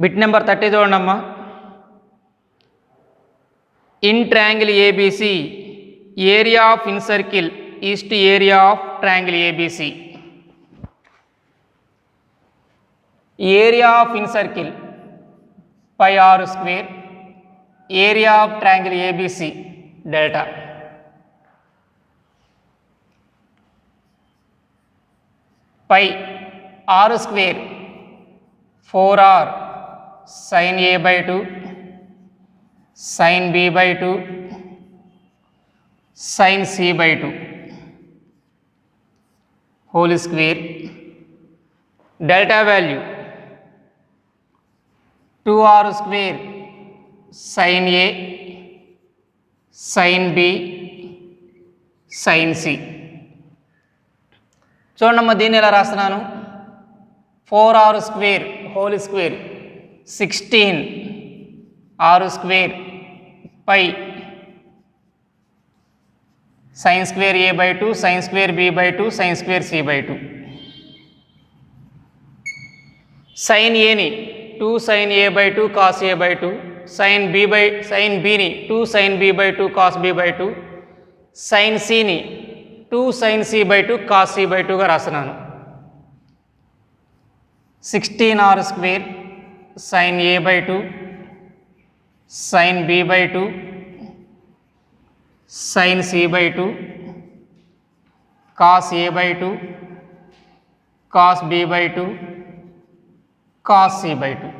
Bit number 30 చూడండమ్మా. In triangle ABC area of incircle is to area of triangle ABC. Area of incircle pi r square, area of triangle ABC delta. Pi r square 4r sin a by 2 sin b by 2 sin c by 2 whole square. Delta value 2r square sin a sin b sin c. చూడమ్మా దీన్ని ఎలా రాస్తున్నాను. 4r square whole square 16r square pi sin square a by 2 sin square b by 2 sin square c by 2. sin a ని 2 sin a by 2 cos a by 2, sin b ని 2 sin b by 2 cos b by 2, sin c ని 2 sin c by 2 cos c by 2గా రాస్తున్నాను. 16r square sin a by 2 sin b by 2 sin c by 2 cos a by 2 cos b by 2 cos c by 2.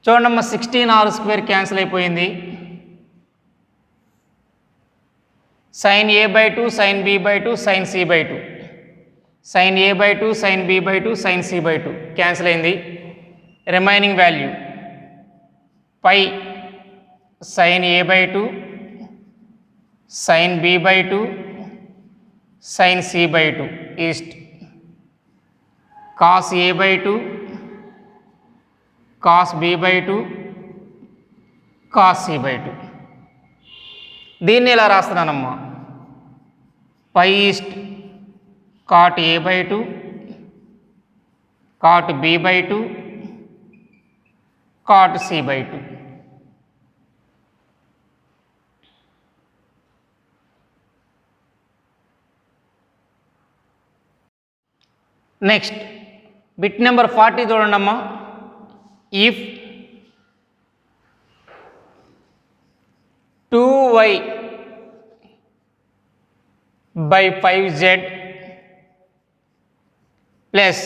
చూడండమ్మా 16r square cancel అయిపోయింది. sin a by 2 sin b by 2 sin c by 2, sin a by 2 sin b by 2 sin c by 2 cancel అయింది. Remaining value pi sin a by 2 sin b by 2 sin c by 2 east cos a by 2 cos b by 2 cos c by 2. దీన్ని ఎలా రాస్తున్నానమ్మా. పై east cot a by 2 cot b by 2 cot c by 2. Next bit number 40 చూడండమ్మా. If 2y by 5z plus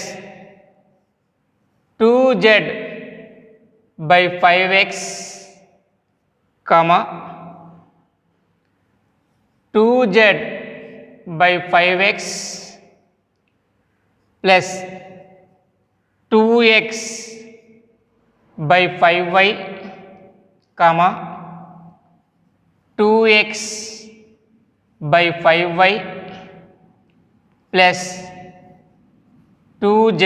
2z by 5x comma 2z by 5x plus 2x by 5y comma 2x by 5y plus 2z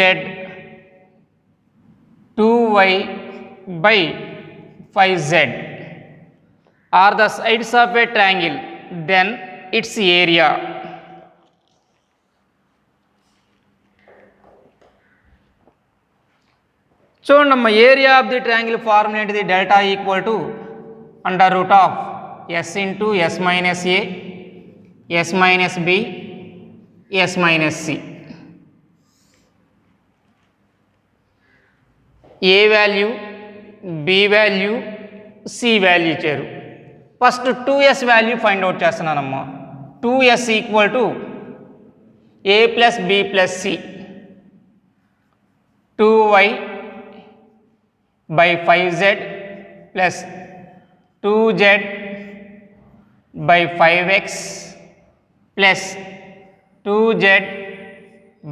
2y by 5z are the sides of a triangle, then its area. చూడండమ్మా area of the triangle formula ఏంటిది. Delta equal to under root of S into S minus A S minus B S minus C. A value B value C value ఇచ్చారు. First 2s value find out చేస్తున్నానమ్మా. 2s equal to A plus B plus C 2y by 5z plus 2z by 5x plus 2z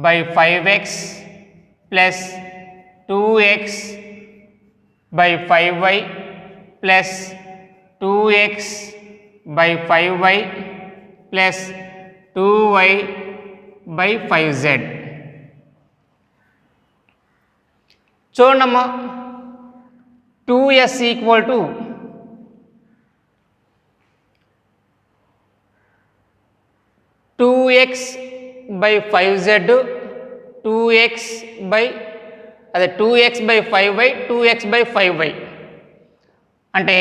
by 5x plus 2x by 5y plus 2x by 5y plus 2y by 5z. చూడమ్మా 2s equal to 2x by 5z 2x by అదే 2x/5y 2x/5y అంటే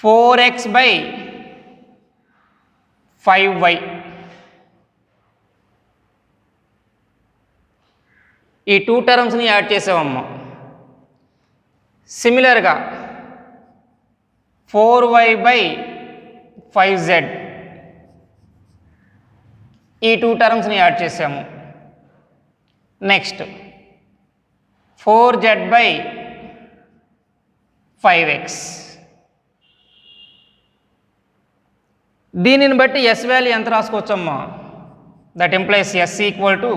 4x/5y. ఈ 2 టర్మ్స్ని add చేసామమ్మా. సిమిలర్గా 4y/5z ఈ 2 టర్మ్స్ని add చేసాము. Next 4z/5x. దీనిని బట్టి S value ఎంత రాసుకోవచ్చమ్మా? That implies S equal to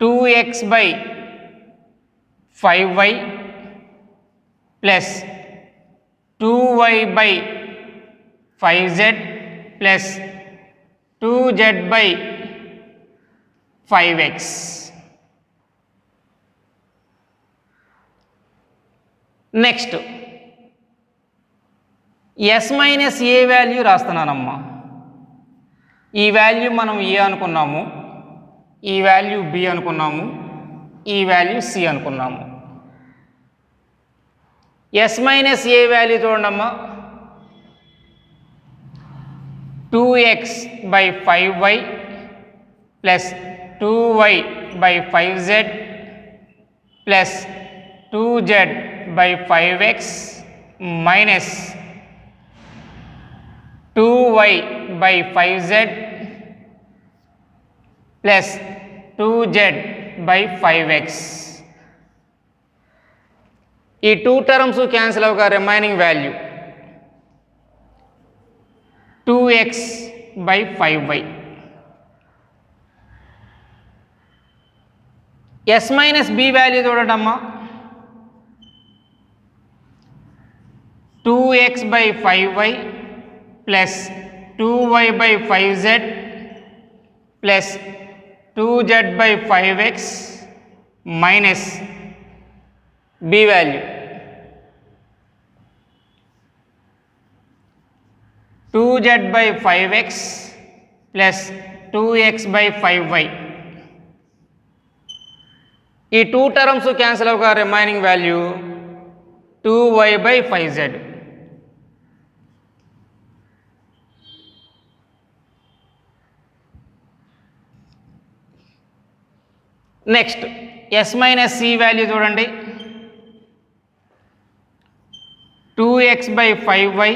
2x/5y plus 2y/5z plus 2z/5x. Next S minus A value రాస్తున్నానమ్మా. ఈ వాల్యూ మనం ఏ అనుకున్నాము, ఈ వాల్యూ బి అనుకున్నాము, ఈ వాల్యూ సి అనుకున్నాము. ఎస్ మైనస్ ఏ వాల్యూ చూడండమ్మా. 2x/5y plus 2y/5z plus 2z/5x minus 2y/5z plus 2z/5x. ఈ 2 టర్మ్స్ క్యాన్సిల్ అవ్వగా remaining value 2x/5y. S minus B value చూడటమ్మా. 2x/5y plus 2y/5z plus 2z/5x minus B value 2z/5x plus 2x/5y. ఈ 2 terms cancel అవ్వగా remaining value 2y/5z. Next S minus C value చూడండి. 2x/5y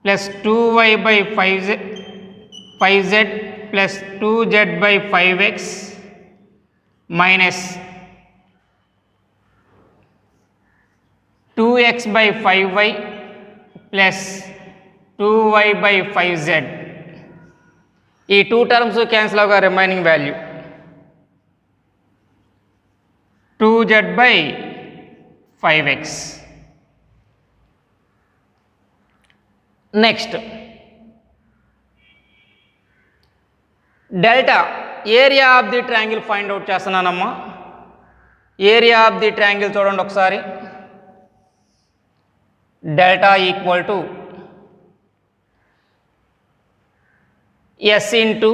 plus 2y/5z plus 2z/5x minus 2x/5y plus 2y/5z. ఈ 2 terms cancel అవ్వగా remaining value 2z/5x. Next delta area of the triangle find out చేస్తున్నానమ్మా. Area of the triangle చూడండి ఒకసారి. Delta equal to S into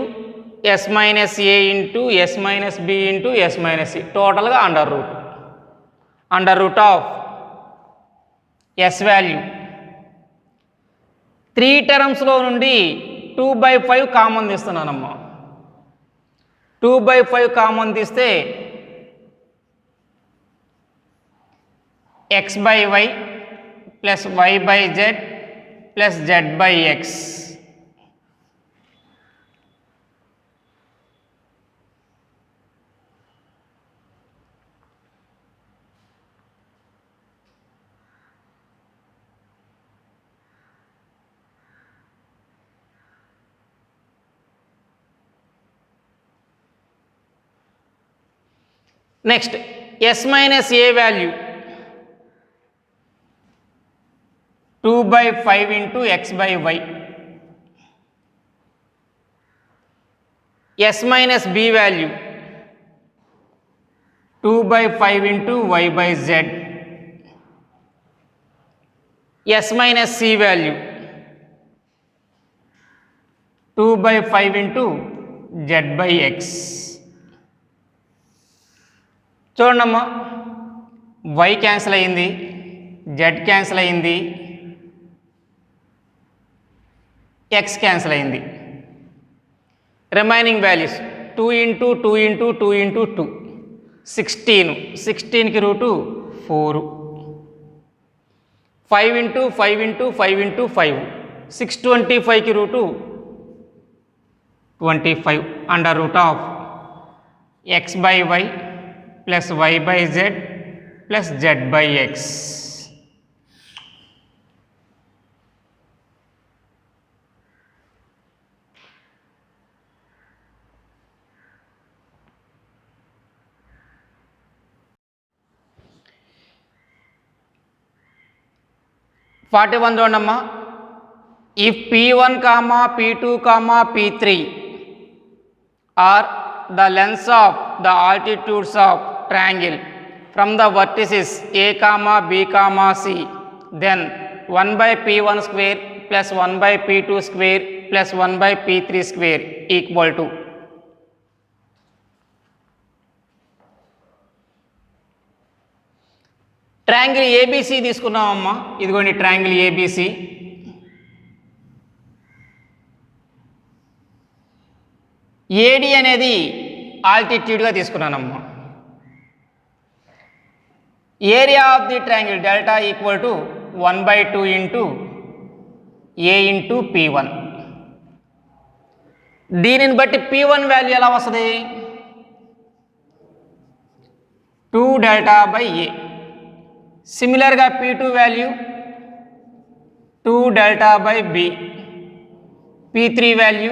S minus A into S minus B into S minus C, టోటల్గా under root of S value 3 టర్మ్స్లో నుండి 2/5 common తీస్తున్నానమ్మా. 2/5 common తీస్తే x/y plus y/z plus z/x. Next S minus A value 2/5 into x/y. Yes minus B value 2/5 into y/z. S minus C value 2/5 into z/x. చూడండమ్మా, y cancel అయింది, z cancel అయింది, x cancel అయింది. Remaining values 2 into 2 into 2 into 2 16, 16కి root 4, 5 into 5 into 5 into 5 625కి root 25 under root of x/y plus y/z plus z/x. P1 చూడమ్మా, if P1, P2, P3 are the lengths of the altitudes of triangle from the vertices A, B, C, then 1 by P1 square plus 1 by P2 square plus 1 by P3 square equal to triangle ABC తీసుకున్నామమ్మా. ఇదిగోండి triangle ABC. AD అనేది ఆల్టిట్యూడ్గా తీసుకున్నానమ్మా. Area of the triangle delta equal to 1/2 into A into P1. దీనిని బట్టి P1 value ఎలా వస్తుంది? 2 delta by A. సిమిలర్గా P2 value 2 delta by B, P3 value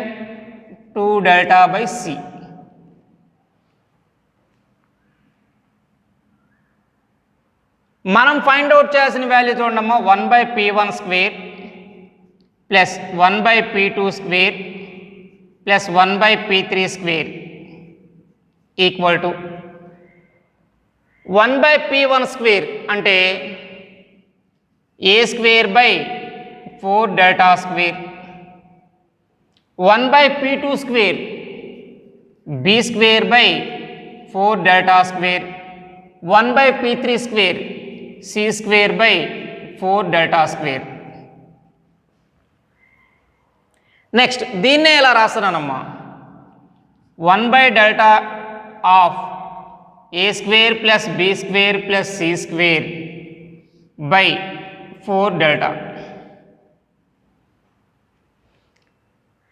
2 delta by C. మనం ఫైండ్ అవుట్ చేయాల్సిన వాల్యూ చూడమ్మా, 1 by P1 square plus 1 by P2 square plus 1 by P3 square equal to 1 by P1 square అంటే A square by 4 delta square, 1 by P2 square B square by 4 delta square, 1 by P3 square C square by 4 delta square. Next దీన్నే ఎలా రాస్తున్నానమ్మా, 1 by delta of A square plus B square plus C square by 4 delta.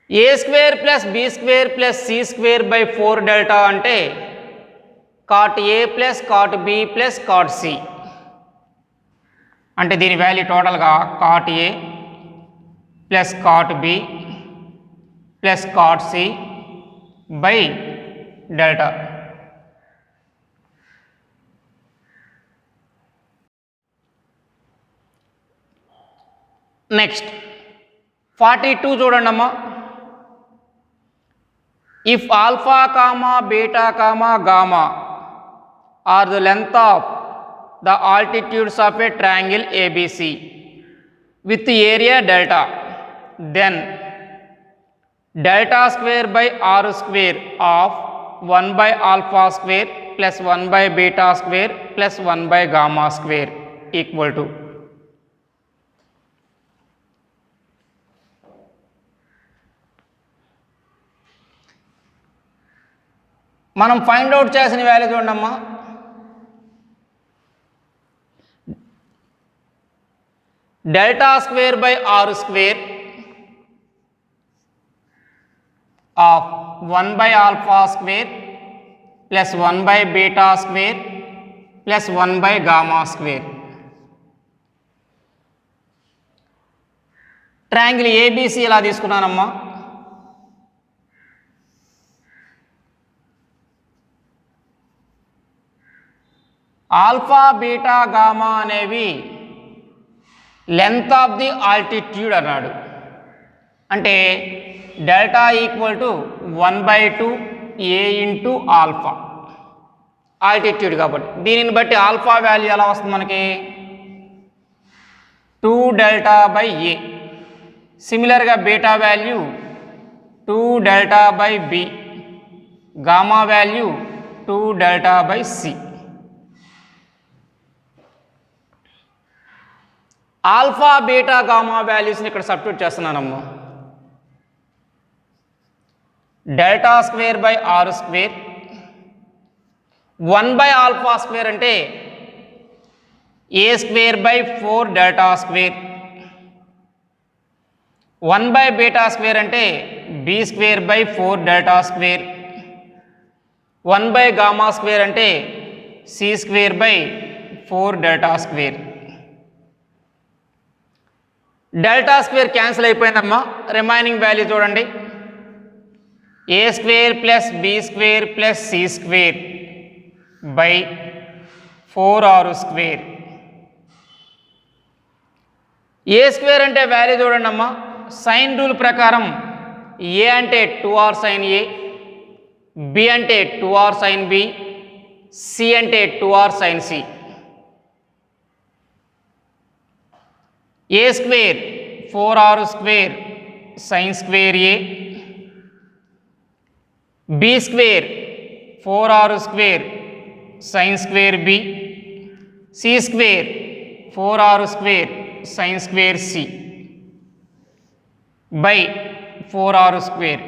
A square plus B square plus C square by 4 delta అంటే cot A plus cot B plus cot C. అంటే దీని value టోటల్గా cot A plus cot B plus cot C by delta. Next 42 చూడండి అమ్మా. If alpha comma beta comma gamma are the length of the altitudes of a triangle ABC with area delta, then delta square by r square of 1 by alpha square plus 1 by beta square plus 1 by gamma square equal to మనం find out చేసిన value చూడమ్మా, delta square by r square of 1 by alpha square plus 1 by beta square plus 1 by gamma square. Triangle ABC ఇలా తీసుకున్నానమ్మా. Alpha beta gamma అనేవి length of the altitude అన్నాడు. అంటే delta equal to 1/2 A into alpha altitude కాబట్టి దీనిని బట్టి alpha value ఎలా వస్తుంది మనకి 2 డెల్టా బై ఏ. సిమిలర్గా beta value 2 delta by B gamma value 2 delta by C. Alpha beta gamma వాల్యూస్ని ఇక్కడ సబ్స్టిట్యూట్ చేస్తున్నానమ్మా. Delta square by r square 1 by alpha square అంటే A square by 4 delta square, 1 by beta square అంటే B square by 4 delta square, 1 by gamma square అంటే C square by 4 delta square. Delta square cancel అయిపోయిందమ్మా. Remaining value చూడండి, A square plus B square plus C square by 4r స్క్వేర్. A square అంటే value చూడండి అమ్మా, sine rule ప్రకారం ఏ అంటే 2r sign ఏ, B అంటే 2r సైన్ బి, సి అంటే 2r sine C. A square 4r square sine square A, B square 4r square sine square B, C square 4r square sine square C by 4r square.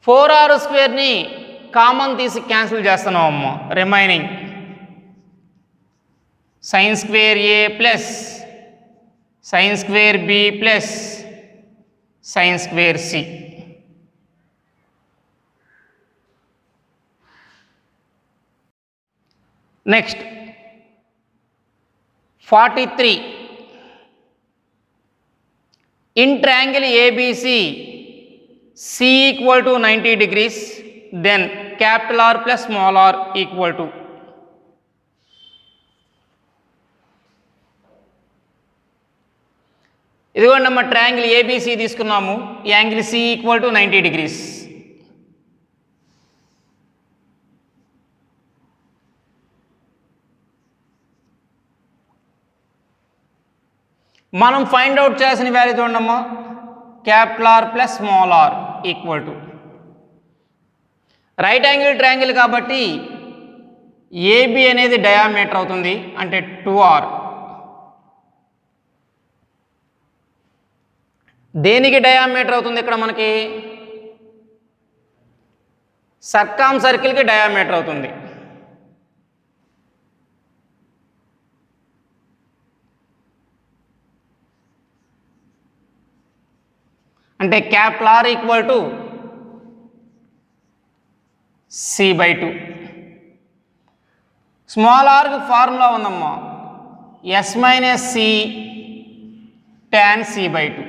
4r స్క్వేర్ని common తీసి cancel చేస్తున్నాం అమ్మ. Remaining sine square A plus sine square B plus sine square C. Next 43. In triangle ABC, C equal to 90 degrees, then capital R plus small r equal to. ఇదిగోండి అమ్మ, triangle ABC తీసుకున్నాము, angle c equal to 90 degrees. మనం find out చేసిన value చూడమ్మా, capital r plus small r equal to. Right angle triangle కాబట్టి AB అనేది diameter అవుతుంది, అంటే 2r. దేనికి డయామీటర్ అవుతుంది ఇక్కడ మనకి? సర్కామ్ సర్కిల్కి డయామీటర్ అవుతుంది. అంటే capital R equal to c/2. Small ఆర్కి ఫార్ములా ఉందమ్మా, s - c tan c/2.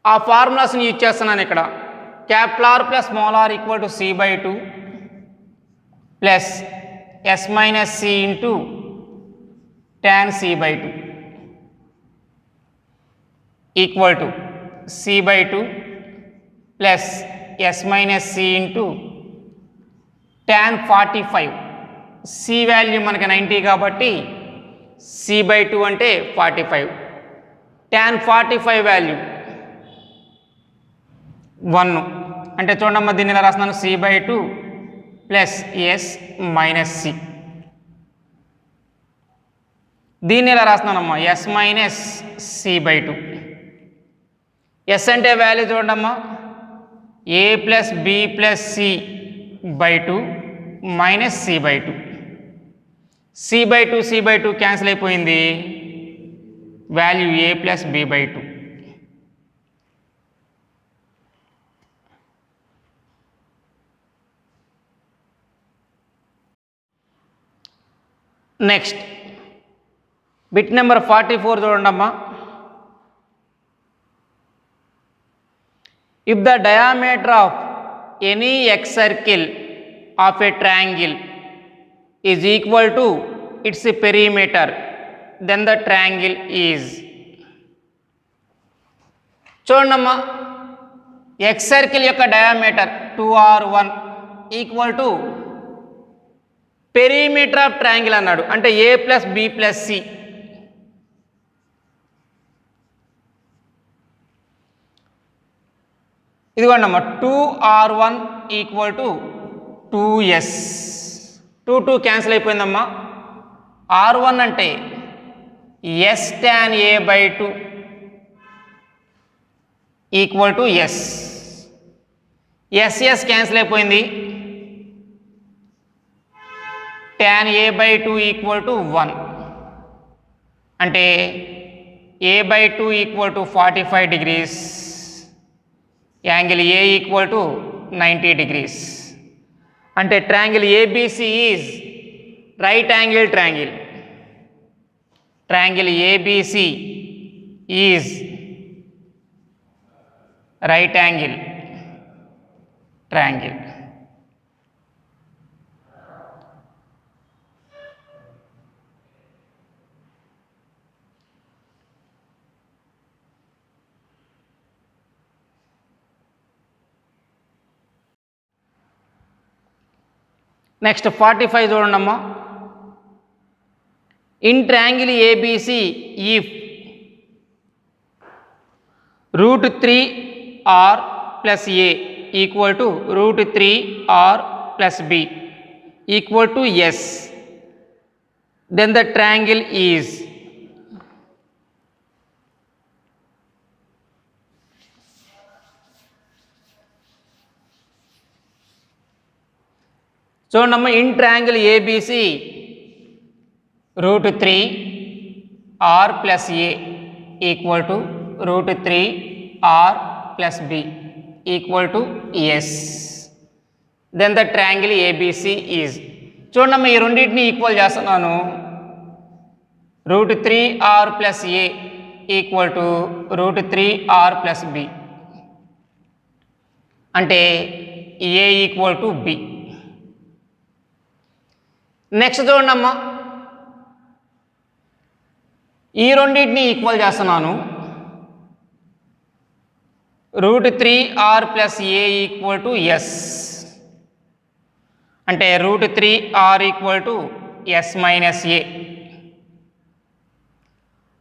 ఆ ఫార్ములాస్ని యూజ్ చేస్తున్నాను ఇక్కడ. Capital r plus small r equal to c/2 plus s - c into tan c/2 equal to c/2 plus s - c into tan 45. c value మనకి 90 కాబట్టి c/2 అంటే 45. tan 45 value 1. అంటే చూడమ్మా, దీన్ని ఇలా రాస్తున్నాను, c/2 ప్లస్ s - c. దీన్ని ఇలా రాస్తున్నానమ్మా, s - c/2. s అంటే వాల్యూ చూడమ్మా, a plus b plus c/2 minus c/2. c/2 cancel అయిపోయింది, value a plus b/2. Next bit number 44 చూడండమ్మా. If the diameter of any excircle of a triangle is equal to its perimeter, then the triangle is. చూడండమ్మా, excircle యొక్క diameter 2r1 equal to perimeter of triangle అన్నాడు, అంటే a plus b ప్లస్ c. ఇదిగోండమ్మా 2R1 equal to 2S. 2 cancel అయిపోయిందమ్మా. R1 అంటే S tan A/2 equal to S. S cancel అయిపోయింది. tan A/2 equal to 1 అంటే A/2 equal to 45 degrees. Angle A equal to 90 degrees. అంటే triangle ABC is right angle triangle. Triangle ABC is right angle triangle. Next 45 చూడండమ్మా. In triangle ABC if √3R + A equal to √3R + B equal to S, then the triangle is చూడమ్మా. In triangle ABC √3R + A equal to √3R + B equal to S, then the triangle ABC is. చూడమ్మా, ఈ రెండింటిని equal చేస్తున్నాను. √3R + A equal to √3R + B అంటే A equal to B. Next చూడండమ్మా, ఈ రెండింటిని equal చేస్తున్నాను. √3R + A equal to S అంటే √3R equal to S - A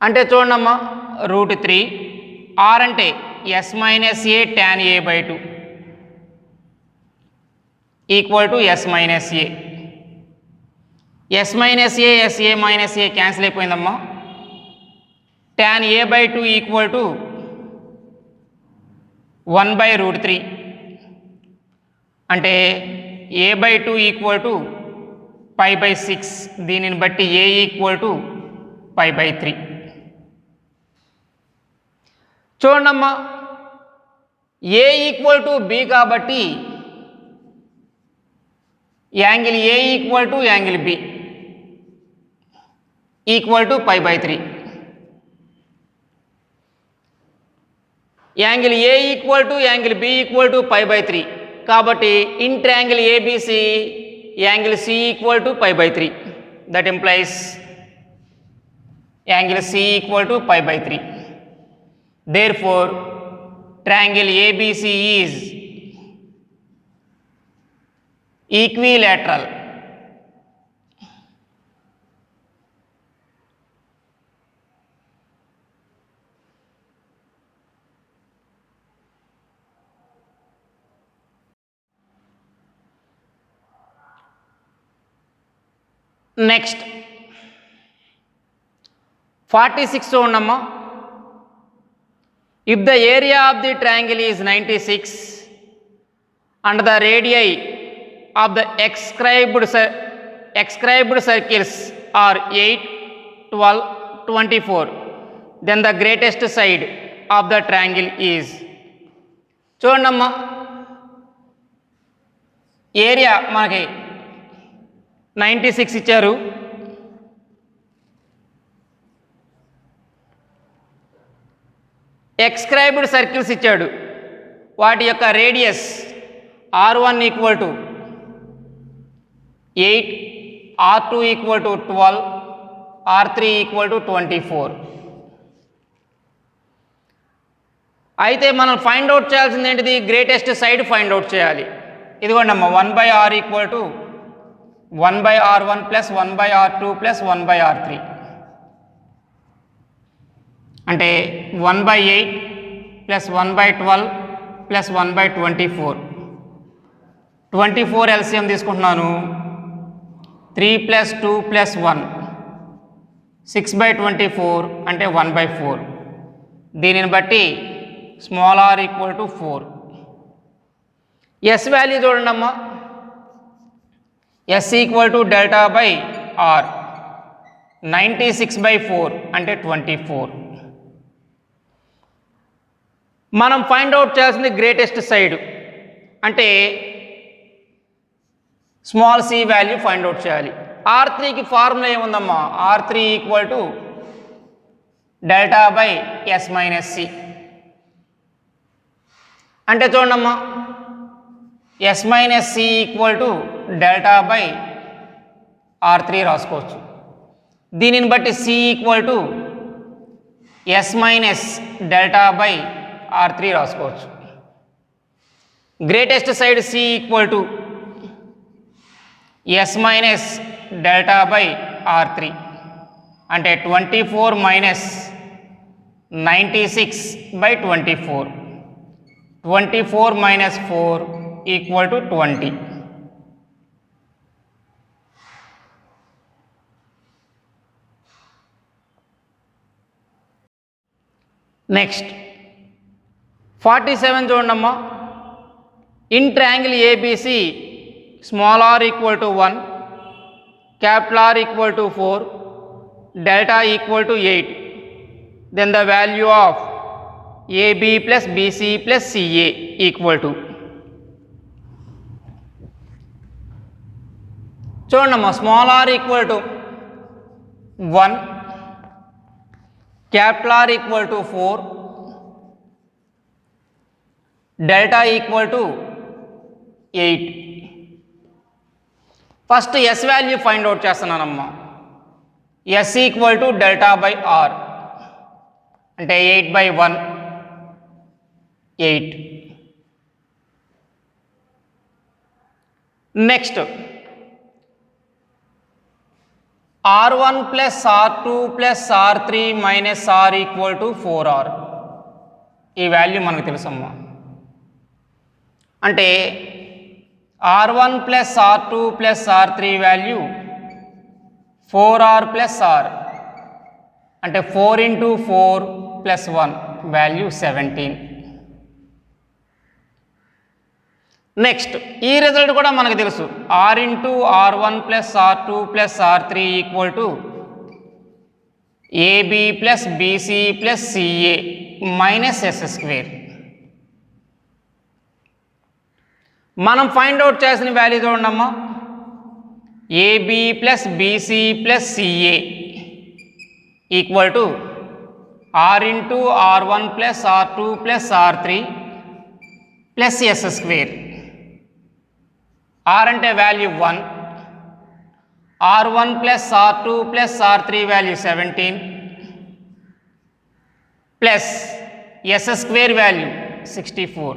అంటే చూడమ్మా, √3R అంటే S - A tan A/2 equal to S - A. S - A cancel అయిపోయిందమ్మా. tan A/2 ఈక్వల్ టు 1/√3 అంటే A/2 ఈక్వల్ టు π/6. దీనిని బట్టి A ఈక్వల్ టు π/3. చూడమ్మా, A equal to B కాబట్టి angle A equal to angle B equal to π/3. Angle A equal to angle B equal to π/3 కాబట్టి in triangle ABC angle C equal to π/3. That implies angle C equal to π/3. Therefore triangle ABC is equilateral. Next 46 చూడమ్మా. If the area of the triangle is 96 and the radii of the ascribed circles are 8, 12, 24, then the greatest side of the triangle is. చూడమ్మా, area మనకి 96 ఇచ్చారు. ఎక్స్క్రైబ్డ్ circles ఇచ్చాడు. వాటి యొక్క radius R1 equal to 8, R2 equal to 12, R3 equal to 24. అయితే మనం find out చేయాల్సింది ఏంటిది? గ్రేటెస్ట్ సైడ్ ఫైండ్ అవుట్ చేయాలి. ఇదిగోండి అమ్మ 1/R equal to 1/R1 plus 1/R2 plus 1/R3 అంటే 1/8 ప్లస్ 1/12 ప్లస్ 1/24. 24 ఎల్సిఎం తీసుకుంటున్నాను. 3 + 2 + 1 6/24 అంటే 1/4. దీనిని బట్టి స్మాల్ r = 4. ఎస్ వాల్యూ చూడండి అమ్మా. ఎస్ = Δ/r 96/4 అంటే 24. మనం ఫైండ్ అవుట్ చేయాల్సింది గ్రేటెస్ట్ సైడ్ అంటే small c value find out చేయాలి. R3కి ఫార్ములా ఏముందమ్మా? R3 = Δ/s - c అంటే చూడమ్మా, s - c = Δ/r3 రాసుకోవచ్చు. దీనిని బట్టి c = s - Δ/r3 రాసుకోవచ్చు. Greatest side c = s - Δ/r3 అంటే 24 - 96/24. 24 - 4 = 20. నెక్స్ట్ 47 చూడండమ్మా. In triangle ABC small r = 1, capital R = 4, delta = 8. Then the value of AB + BC + CA = చూడమ్మా, small r = 1, capital R = 4, delta = 8. First S value find out చేస్తున్నానమ్మా. S = Δ/r అంటే 8/1 8. Next R1 + R2 + R3 - r = 4r. ఈ value మనకు తెలుసమ్మా. అంటే R1 + R2 + R3 value 4r + r అంటే 4 × 4 + 1 value 17. Next ఈ result కూడా మనకు తెలుసు. r × R1 + R2 + R3 = AB + BC + CA - s². మనం ఫైండ్ అవుట్ చేసిన వాల్యూ చూడండమ్మా. AB + BC + CA = r × R1 + R2 + R3 + s². r అంటే value 1, R1 + R2 + R3 value 17 plus s² value 64.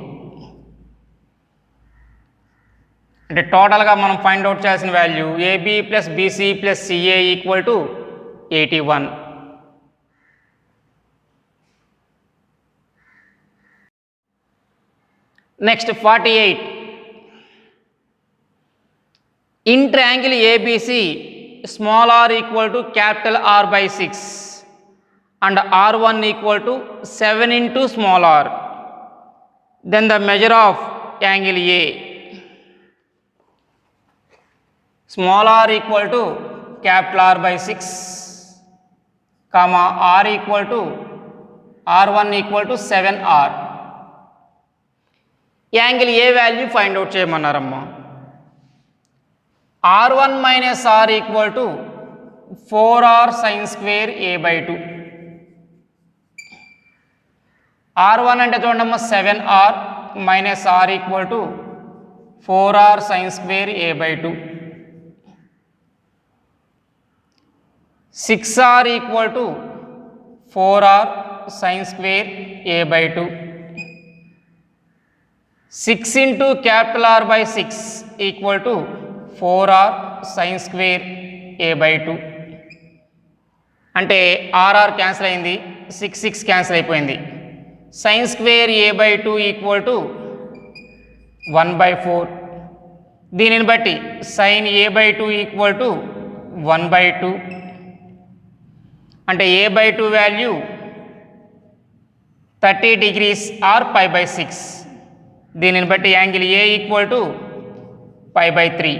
అంటే టోటల్గా మనం ఫైండ్ అవుట్ చేయాల్సిన value AB + BC + CA = 81. Next 48. In triangle ABC small r = capital R/6 and R1 = 7 × small r. Then the measure of angle A. Small r = capital R/6, r = R1 = 7r. Angle A value find out చేయమన్నారమ్మా. R1 - r = 4r sin² A/2. R1 అంటే చూడమ్మా 7r - r = 4r sin² A/2. 6r = 4r sin² A/2. 6 × capital R/6 = 4r sin² A/2. అంటే r cancel అయింది, 6 cancel అయిపోయింది. sin square a by 2 equal to 1/4. దీనిని బట్టి sin a by 2 equal to 1/2 అంటే a by 2 value 30 degrees or π/6. దీనిని బట్టి angle a equal to π/3.